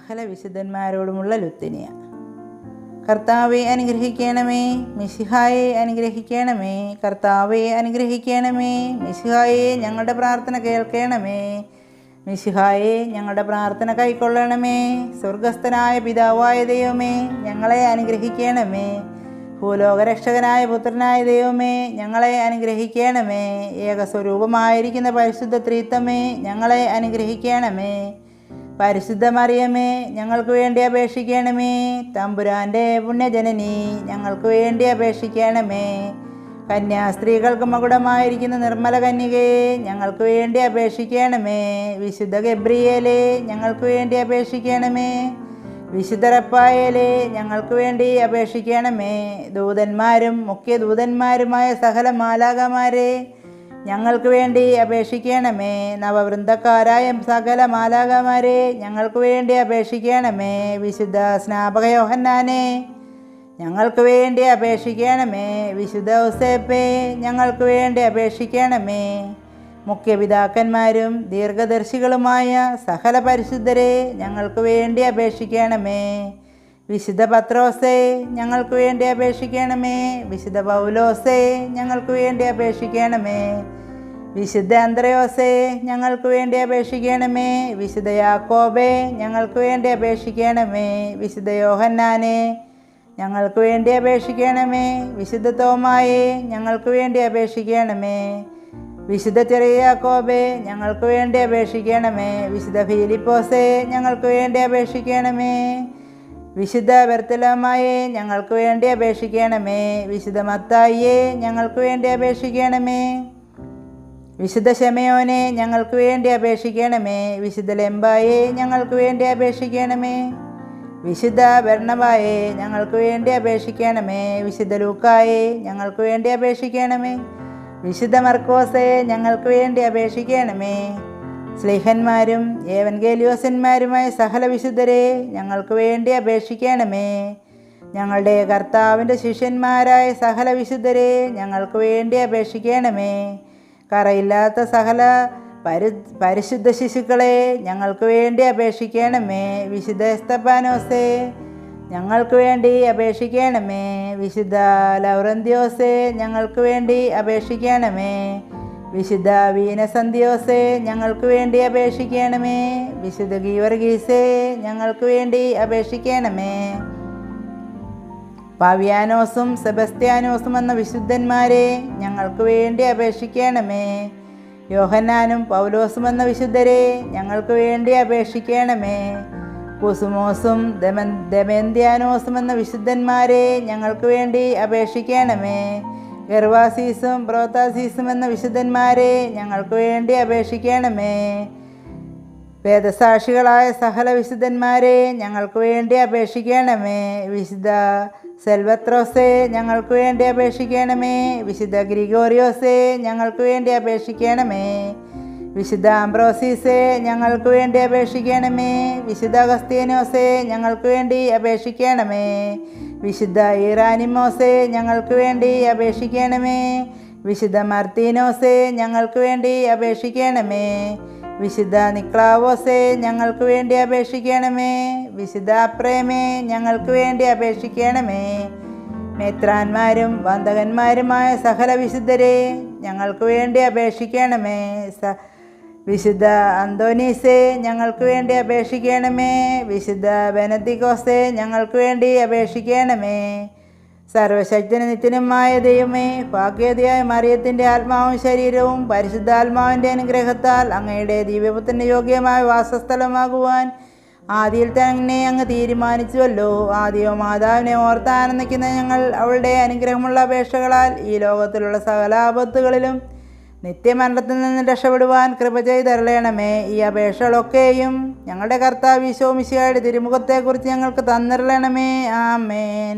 സകല വിശുദ്ധന്മാരോടുമുള്ള ലുത്തിനിയ. കർത്താവെ അനുഗ്രഹിക്കണമേ, മിശിഹായെ അനുഗ്രഹിക്കണമേ. കർത്താവെ അനുഗ്രഹിക്കണമേ, മിശിഹായെ ഞങ്ങളുടെ പ്രാർത്ഥന കേൾക്കണമേ. മിശിഹായെ ഞങ്ങളുടെ പ്രാർത്ഥന കൈക്കൊള്ളണമേ. സ്വർഗസ്ഥനായ പിതാവായ ദൈവമേ, ഞങ്ങളെ അനുഗ്രഹിക്കണമേ. ഭൂലോകരക്ഷകനായ പുത്രനായ ദൈവമേ, ഞങ്ങളെ അനുഗ്രഹിക്കണമേ. ഏകസ്വരൂപമായിരിക്കുന്ന പരിശുദ്ധ ത്രിത്വമേ, ഞങ്ങളെ അനുഗ്രഹിക്കണമേ. പരിശുദ്ധ മറിയമേ, ഞങ്ങൾക്ക് വേണ്ടി അപേക്ഷിക്കണമേ. തമ്പുരാൻ്റെ പുണ്യജനനി, ഞങ്ങൾക്ക് വേണ്ടി അപേക്ഷിക്കണമേ. കന്യാസ്ത്രീകൾക്ക് മകുടമായിരിക്കുന്ന നിർമ്മല കന്യകയെ, ഞങ്ങൾക്ക് വേണ്ടി അപേക്ഷിക്കണമേ. വിശുദ്ധ ഗബ്രിയേലേ, ഞങ്ങൾക്ക് വേണ്ടി അപേക്ഷിക്കണമേ. വിശുദ്ധ റഫായേലേ, ഞങ്ങൾക്ക് വേണ്ടി അപേക്ഷിക്കണമേ. ദൂതന്മാരും മുഖ്യ ദൂതന്മാരുമായ സകല മാലാഖമാരെ, ഞങ്ങൾക്ക് വേണ്ടി അപേക്ഷിക്കണമേ. നവവൃന്ദക്കാരായ സകല മാലാഖമാരെ, ഞങ്ങൾക്ക് വേണ്ടി അപേക്ഷിക്കണമേ. വിശുദ്ധ സ്നാപക യോഹന്നാനെ, ഞങ്ങൾക്ക് വേണ്ടി അപേക്ഷിക്കണമേ. വിശുദ്ധ ഔസേപ്പേ, ഞങ്ങൾക്ക് വേണ്ടി അപേക്ഷിക്കണമേ. മുഖ്യപിതാക്കന്മാരും ദീർഘദർശികളുമായ സകല പരിശുദ്ധരെ, ഞങ്ങൾക്ക് വേണ്ടി അപേക്ഷിക്കണമേ. വിശുദ്ധ പത്രോസേ, ഞങ്ങൾക്ക് വേണ്ടി അപേക്ഷിക്കണമേ. വിശുദ്ധ പൗലോസേ, ഞങ്ങൾക്ക് വേണ്ടി അപേക്ഷിക്കണമേ. വിശുദ്ധ അന്ത്രയോസേ, ഞങ്ങൾക്ക് വേണ്ടി അപേക്ഷിക്കണമേ. വിശുദ്ധ യാക്കോബേ, ഞങ്ങൾക്ക് വേണ്ടി അപേക്ഷിക്കണമേ. വിശുദ്ധ യോഹന്നാനെ, ഞങ്ങൾക്ക് വേണ്ടി അപേക്ഷിക്കണമേ. വിശുദ്ധ തോമായെ, ഞങ്ങൾക്ക് വേണ്ടി അപേക്ഷിക്കണമേ. വിശുദ്ധ ചെറിയ യാക്കോബേ, ഞങ്ങൾക്ക് വേണ്ടി അപേക്ഷിക്കണമേ. വിശുദ്ധ ഫിലിപ്പോസേ, ഞങ്ങൾക്ക് വേണ്ടി അപേക്ഷിക്കണമേ. വിശുദ്ധ ബർത്തലോമായെ, ഞങ്ങൾക്ക് വേണ്ടി അപേക്ഷിക്കണമേ. വിശുദ്ധ മത്തായിയെ, ഞങ്ങൾക്ക് വേണ്ടി അപേക്ഷിക്കണമേ. വിശുദ്ധ ശമയോനെ, ഞങ്ങൾക്ക് വേണ്ടി അപേക്ഷിക്കണമേ. വിശുദ്ധ ലെമ്പായെ, ഞങ്ങൾക്ക് വേണ്ടി അപേക്ഷിക്കണമേ. വിശുദ്ധ ബർണബായെ, ഞങ്ങൾക്ക് വേണ്ടി അപേക്ഷിക്കണമേ. വിശുദ്ധ ലൂക്കായെ, ഞങ്ങൾക്ക് വേണ്ടി അപേക്ഷിക്കണമേ. വിശുദ്ധ മർക്കോസെ, ഞങ്ങൾക്ക് വേണ്ടി അപേക്ഷിക്കണമേ. സ്ലീഹന്മാരും ഏവൻഗേലിയോസന്മാരുമായ സകല വിശുദ്ധരെ, ഞങ്ങൾക്ക് വേണ്ടി അപേക്ഷിക്കണമേ. ഞങ്ങളുടെ കർത്താവിൻ്റെ ശിഷ്യന്മാരായ സകല വിശുദ്ധരെ, ഞങ്ങൾക്ക് വേണ്ടി അപേക്ഷിക്കണമേ. കറയില്ലാത്ത സകല പരിശുദ്ധ ശിശുക്കളെ, ഞങ്ങൾക്ക് വേണ്ടി അപേക്ഷിക്കണമേ. വിശുദ്ധ എസ്തപ്പാനോസെ, ഞങ്ങൾക്ക് വേണ്ടി അപേക്ഷിക്കണമേ. വിശുദ്ധ ലൗറന്ത്യോസെ, ഞങ്ങൾക്ക് വേണ്ടി അപേക്ഷിക്കണമേ. വിശുദ്ധ വീനസന്ധ്യോസെ, ഞങ്ങൾക്ക് വേണ്ടി അപേക്ഷിക്കണമേ. വിശുദ്ധ ഗീവർഗീസെ, ഞങ്ങൾക്ക് വേണ്ടി അപേക്ഷിക്കണമേ. പവ്യാനോസും സെബസ്ത്യാനോസും എന്ന വിശുദ്ധന്മാരെ, ഞങ്ങൾക്ക് വേണ്ടി അപേക്ഷിക്കണമേ. യോഹന്നാനും പൗലോസും എന്ന വിശുദ്ധരെ, ഞങ്ങൾക്ക് വേണ്ടി അപേക്ഷിക്കണമേ. കുസുമോസും ദമന്ത്യാനോസും എന്ന വിശുദ്ധന്മാരെ, ഞങ്ങൾക്ക് വേണ്ടി അപേക്ഷിക്കണമേ. ഗർവാസീസും പ്രോത്താസീസും എന്ന വിശുദ്ധന്മാരെ, ഞങ്ങൾക്ക് വേണ്ടി അപേക്ഷിക്കണമേ. വേദസാക്ഷികളായ സകല വിശുദ്ധന്മാരെ, ഞങ്ങൾക്ക് വേണ്ടി അപേക്ഷിക്കണമേ. വിശുദ്ധ സെൽവത്രോസെ, ഞങ്ങൾക്ക് വേണ്ടി അപേക്ഷിക്കണമേ. വിശുദ്ധ ഗ്രിഗോറിയോസെ, ഞങ്ങൾക്ക് വേണ്ടി അപേക്ഷിക്കണമേ. വിശുദ്ധ അംബ്രോസീസെ, ഞങ്ങൾക്ക് വേണ്ടി അപേക്ഷിക്കണമേ. വിശുദ്ധ അഗസ്തീനോസെ, ഞങ്ങൾക്ക് വേണ്ടി അപേക്ഷിക്കണമേ. വിശുദ്ധ ഇറാനിമോസെ, ഞങ്ങൾക്ക് വേണ്ടി അപേക്ഷിക്കണമേ. വിശുദ്ധ മർത്തീനോസെ, ഞങ്ങൾക്ക് വേണ്ടി അപേക്ഷിക്കണമേ. വിശുദ്ധ നിക്ലാവോസെ, ഞങ്ങൾക്ക് വേണ്ടി അപേക്ഷിക്കണമേ. വിശുദ്ധ അപ്രേമേ, ഞങ്ങൾക്ക് വേണ്ടി അപേക്ഷിക്കണമേ. മെത്രാന്മാരും വന്ദകന്മാരുമായ സകല വിശുദ്ധരെ, ഞങ്ങൾക്ക് വേണ്ടി അപേക്ഷിക്കണമേ. വിശുദ്ധ അന്തോനീസെ, ഞങ്ങൾക്ക് വേണ്ടി അപേക്ഷിക്കണമേ. വിശുദ്ധ ബെനദിക്കോസെ, ഞങ്ങൾക്ക് വേണ്ടി അപേക്ഷിക്കണമേ. സർവശക്തന നിത്യനുമായ ദൈവമേ, ഭാഗ്യവതിയായ മറിയത്തിൻ്റെ ആത്മാവും ശരീരവും പരിശുദ്ധാത്മാവിൻ്റെ അനുഗ്രഹത്താൽ അങ്ങയുടെ ദിവ്യപുത്രന് യോഗ്യമായ വാസസ്ഥലമാകുവാൻ ആദിയിൽ തന്നെ അങ്ങ് തീരുമാനിച്ചുവല്ലോ. ആദിയോ മാതാവിനെ ഓർത്ത് ആനന്ദിക്കുന്ന ഞങ്ങൾ അവളുടെ അനുഗ്രഹമുള്ള അപേക്ഷകളാൽ ഈ ലോകത്തിലുള്ള സകല ആപത്തുകളിലും നിത്യമരണത്തിൽ നിന്ന് രക്ഷപ്പെടുവാൻ കൃപ ചെയ്തരളയണമേ. ഈ അപേക്ഷകളൊക്കെയും ഞങ്ങളുടെ കർത്താവ് ഈശോ മിശിഹായുടെ തിരുമുഖത്തെക്കുറിച്ച് ഞങ്ങൾക്ക് തന്നിരളണമേ. ആമേൻ.